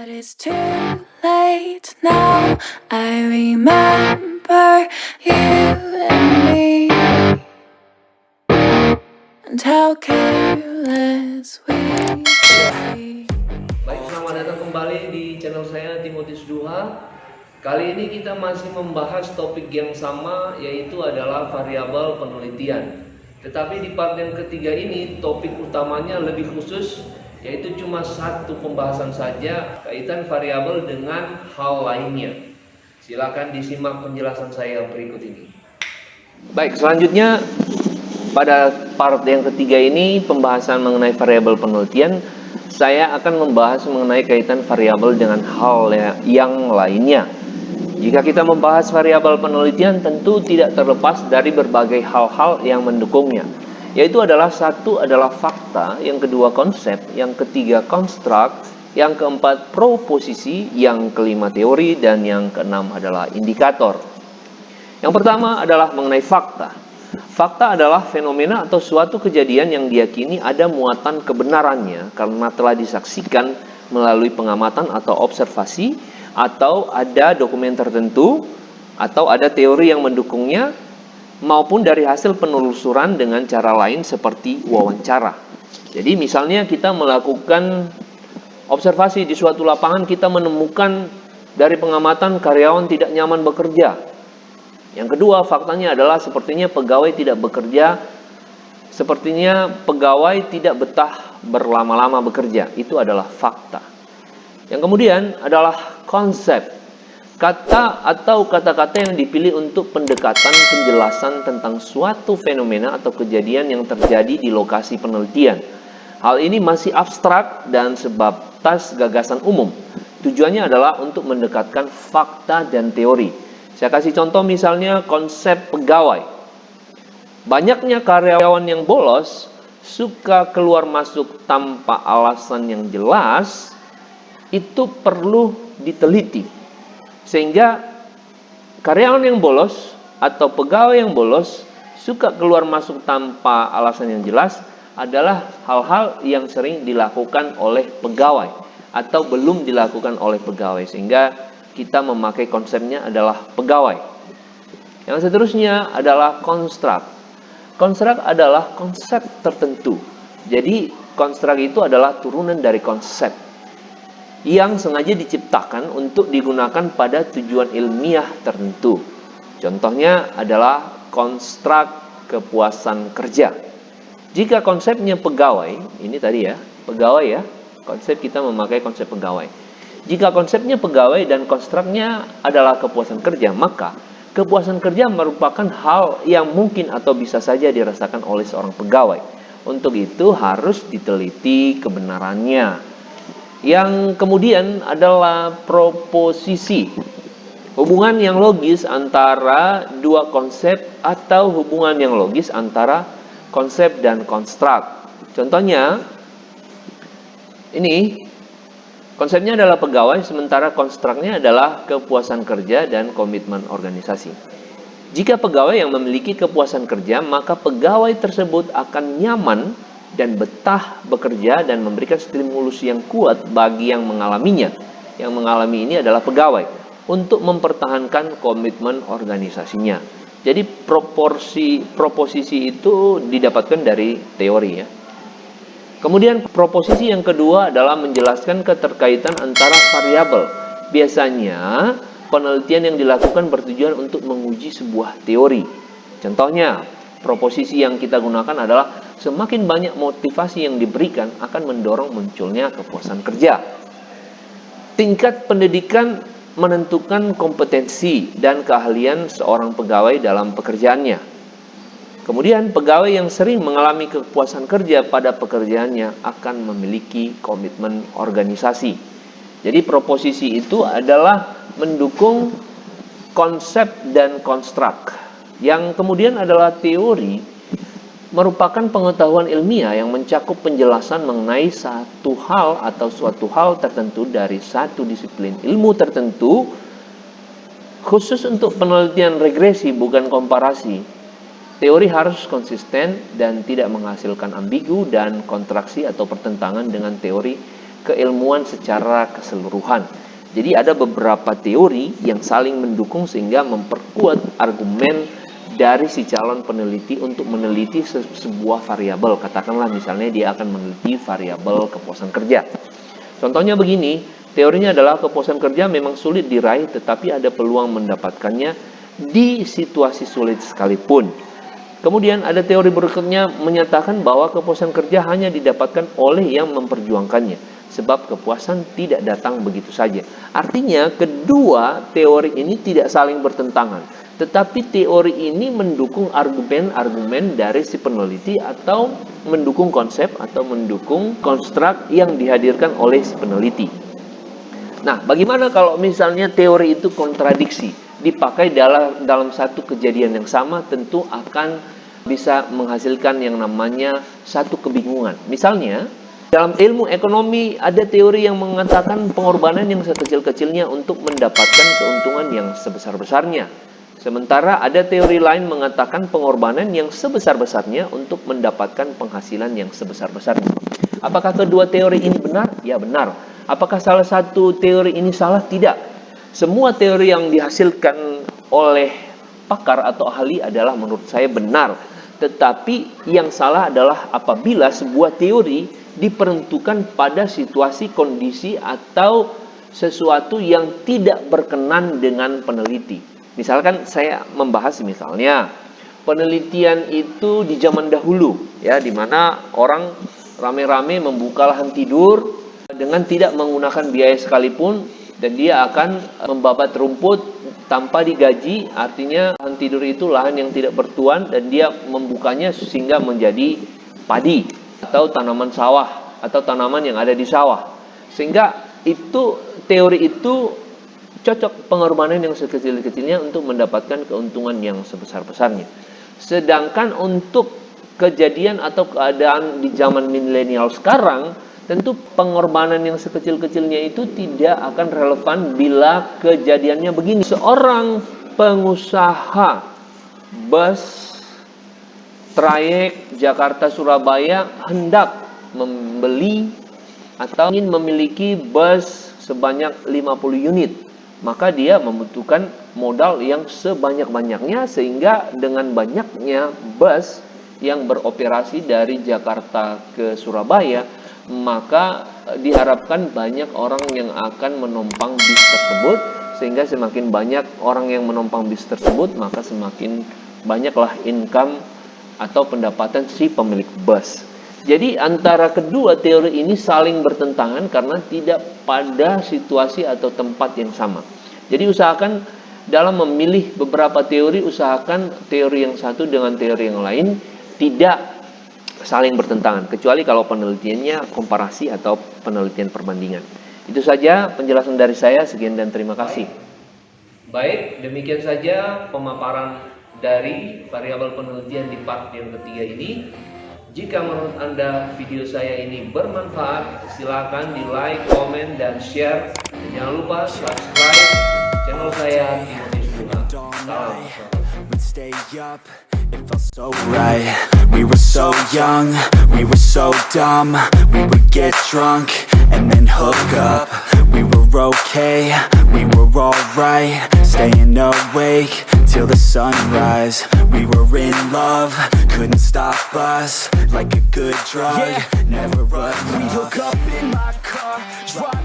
But it's too late now. I remember you and me, and how careless we could be. Baik, selamat datang kembali di channel saya Timotius Duha. Kali ini kita masih membahas topik yang sama, yaitu adalah variabel penelitian. Tetapi di part yang ketiga ini topik utamanya lebih khusus, yaitu cuma satu pembahasan saja kaitan variabel dengan hal lainnya. Silakan disimak penjelasan saya berikut ini. Baik, selanjutnya pada part yang ketiga ini pembahasan mengenai variabel penelitian, saya akan membahas mengenai kaitan variabel dengan hal yang lainnya. Jika kita membahas variabel penelitian, tentu tidak terlepas dari berbagai hal-hal yang mendukungnya, yaitu adalah satu adalah fakta, yang kedua konsep, yang ketiga konstruk, yang keempat proposisi, yang kelima teori, dan yang keenam adalah indikator. Yang pertama adalah mengenai fakta. Fakta adalah fenomena atau suatu kejadian yang diyakini ada muatan kebenarannya karena telah disaksikan melalui pengamatan atau observasi, atau ada dokumen tertentu, atau ada teori yang mendukungnya, maupun dari hasil penelusuran dengan cara lain seperti wawancara. Jadi misalnya kita melakukan observasi di suatu lapangan, kita menemukan dari pengamatan karyawan tidak nyaman bekerja. Yang kedua, faktanya adalah sepertinya pegawai tidak bekerja, sepertinya pegawai tidak betah berlama-lama bekerja. Itu adalah fakta. Yang kemudian adalah konsep. Kata atau kata-kata yang dipilih untuk pendekatan penjelasan tentang suatu fenomena atau kejadian yang terjadi di lokasi penelitian. Hal ini masih abstrak dan sebatas gagasan umum. Tujuannya adalah untuk mendekatkan fakta dan teori. Saya kasih contoh misalnya konsep pegawai. Banyaknya karyawan yang bolos, suka keluar masuk tanpa alasan yang jelas, itu perlu diteliti. Sehingga karyawan yang bolos atau pegawai yang bolos suka keluar masuk tanpa alasan yang jelas adalah hal-hal yang sering dilakukan oleh pegawai atau belum dilakukan oleh pegawai, sehingga kita memakai konsepnya adalah pegawai. Yang seterusnya adalah konstruk. Konstruk adalah konsep tertentu. Jadi konstruk itu adalah turunan dari konsep yang sengaja diciptakan untuk digunakan pada tujuan ilmiah tertentu. Contohnya adalah konstruk kepuasan kerja. Jika konsepnya pegawai, ini tadi ya, pegawai ya, konsep kita memakai konsep pegawai. Jika konsepnya pegawai dan konstruknya adalah kepuasan kerja, maka kepuasan kerja merupakan hal yang mungkin atau bisa saja dirasakan oleh seorang pegawai. Untuk itu harus diteliti kebenarannya. Yang kemudian adalah proposisi. Hubungan yang logis antara dua konsep atau hubungan yang logis antara konsep dan konstruk. Contohnya, ini konsepnya adalah pegawai, sementara konstruknya adalah kepuasan kerja dan komitmen organisasi. Jika pegawai yang memiliki kepuasan kerja, maka pegawai tersebut akan nyaman dan betah bekerja dan memberikan stimulus yang kuat bagi yang mengalaminya. Yang mengalami ini adalah pegawai untuk mempertahankan komitmen organisasinya. Jadi proposisi itu didapatkan dari teori ya. Kemudian proposisi yang kedua adalah menjelaskan keterkaitan antara variabel. Biasanya penelitian yang dilakukan bertujuan untuk menguji sebuah teori. Contohnya, proposisi yang kita gunakan adalah semakin banyak motivasi yang diberikan akan mendorong munculnya kepuasan kerja. Tingkat pendidikan menentukan kompetensi dan keahlian seorang pegawai dalam pekerjaannya. Kemudian pegawai yang sering mengalami kepuasan kerja pada pekerjaannya akan memiliki komitmen organisasi. Jadi proposisi itu adalah mendukung konsep dan konstruk. Yang kemudian adalah teori, merupakan pengetahuan ilmiah yang mencakup penjelasan mengenai satu hal atau suatu hal tertentu dari satu disiplin ilmu tertentu, khusus untuk penelitian regresi bukan komparasi. Teori harus konsisten dan tidak menghasilkan ambigu dan kontraksi atau pertentangan dengan teori, keilmuan secara keseluruhan. Jadi ada beberapa teori yang saling mendukung sehingga memperkuat argumen dari si calon peneliti untuk meneliti sebuah variabel. Katakanlah misalnya dia akan meneliti variabel kepuasan kerja. Contohnya begini, teorinya adalah kepuasan kerja memang sulit diraih tetapi ada peluang mendapatkannya di situasi sulit sekalipun. Kemudian ada teori berikutnya menyatakan bahwa kepuasan kerja hanya didapatkan oleh yang memperjuangkannya, sebab kepuasan tidak datang begitu saja. Artinya kedua teori ini tidak saling bertentangan, tetapi teori ini mendukung argumen-argumen dari si peneliti atau mendukung konsep atau mendukung konstruk yang dihadirkan oleh si peneliti. Nah, bagaimana kalau misalnya teori itu kontradiksi? Dipakai dalam satu kejadian yang sama, tentu akan bisa menghasilkan yang namanya satu kebingungan. Misalnya, dalam ilmu ekonomi ada teori yang mengatakan pengorbanan yang sekecil-kecilnya untuk mendapatkan keuntungan yang sebesar-besarnya. Sementara ada teori lain mengatakan pengorbanan yang sebesar-besarnya untuk mendapatkan penghasilan yang sebesar-besarnya. Apakah kedua teori ini benar? Ya, benar. Apakah salah satu teori ini salah? Tidak. Semua teori yang dihasilkan oleh pakar atau ahli adalah menurut saya benar. Tetapi yang salah adalah apabila sebuah teori diperuntukkan pada situasi, kondisi, atau sesuatu yang tidak berkenan dengan peneliti. Misalkan saya membahas misalnya penelitian itu di zaman dahulu, ya, di mana orang rame-rame membuka lahan tidur dengan tidak menggunakan biaya sekalipun, dan dia akan membabat rumput tanpa digaji. Artinya lahan tidur itu lahan yang tidak bertuan, dan dia membukanya sehingga menjadi padi atau tanaman sawah atau tanaman yang ada di sawah. Sehingga itu teori itu cocok pengorbanan yang sekecil-kecilnya untuk mendapatkan keuntungan yang sebesar-besarnya. Sedangkan untuk kejadian atau keadaan di zaman milenial sekarang, tentu pengorbanan yang sekecil-kecilnya itu tidak akan relevan bila kejadiannya begini. Seorang pengusaha bus trayek Jakarta-Surabaya hendak membeli atau ingin memiliki bus sebanyak 50 unit. Maka dia membutuhkan modal yang sebanyak-banyaknya, sehingga dengan banyaknya bus yang beroperasi dari Jakarta ke Surabaya, maka diharapkan banyak orang yang akan menumpang bis tersebut. Sehingga semakin banyak orang yang menumpang bis tersebut, maka semakin banyaklah income atau pendapatan si pemilik bus. Jadi antara kedua teori ini saling bertentangan karena tidak pada situasi atau tempat yang sama. Jadi usahakan dalam memilih beberapa teori, usahakan teori yang satu dengan teori yang lain tidak saling bertentangan, kecuali kalau penelitiannya komparasi atau penelitian perbandingan. Itu saja penjelasan dari saya. Sekian dan terima kasih. Baik, demikian saja pemaparan dari variabel penelitian di part yang ketiga ini. Jika menurut Anda video saya ini bermanfaat, silakan di like, komen, dan share. Dan jangan lupa subscribe channel saya Timotius Duha. Salam. We'd stay up, it felt so right. We were so young, we were so dumb. We would get drunk and then hook up. We were okay, we were alright. Staying awake till the sunrise. We were in love, couldn't stop us. Like a good drug, never enough. We hook up in my car, drive